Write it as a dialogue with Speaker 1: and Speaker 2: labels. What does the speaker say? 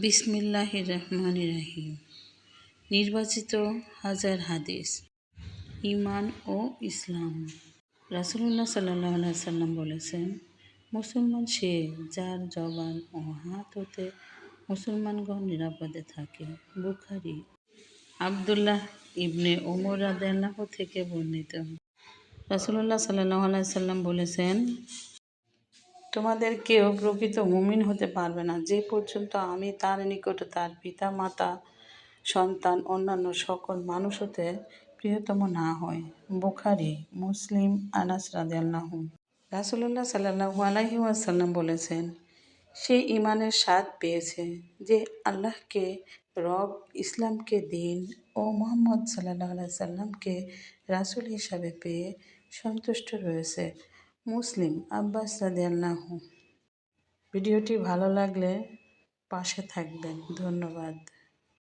Speaker 1: বিসমিল্লাহির রহমানির রহিম। নির্বাচিত হাজার হাদিস, ঈমান ও ইসলাম। রাসূলুল্লাহ সাল্লাল্লাহু আলাইহি সাল্লাম বলেছেন, মুসলমান সে যার জবান ও হাত হতে মুসলমানগণ নিরাপদে থাকে। বুখারী। আবদুল্লাহ ইবনে ওমর রাদিয়াল্লাহু থেকে বর্ণিত। রাসূলুল্লাহ সাল্লাল্লাহু আলাইহি সাল্লাম বলেছেন, তোমাদের কেউ প্রকৃত মুমিন হতে পারবে না যে পর্যন্ত আমি তার নিকট তার পিতা মাতা সন্তান অন্যান্য সকল মানুষ হতে প্রিয়তম না হয়। বুখারী। মুসলিম। আনাস রাদিয়াল্লাহু। রাসূলুল্লাহ সাল্লাল্লাহু আলাইহি ওয়াসাল্লাম বলেছেন, সে ঈমানের স্বাদ পেয়েছে যে আল্লাহকে রব, ইসলামকে দ্বীন ও মুহাম্মদ সাল্লাল্লাহু আলাইহি সাল্লামকে রাসূল হিসাবে পেয়ে সন্তুষ্ট রয়েছে। মুসলিম। আব্বাস রাদিয়াল্লাহু। ভিডিওটি ভালো লাগলে পাশে থাকবেন। ধন্যবাদ।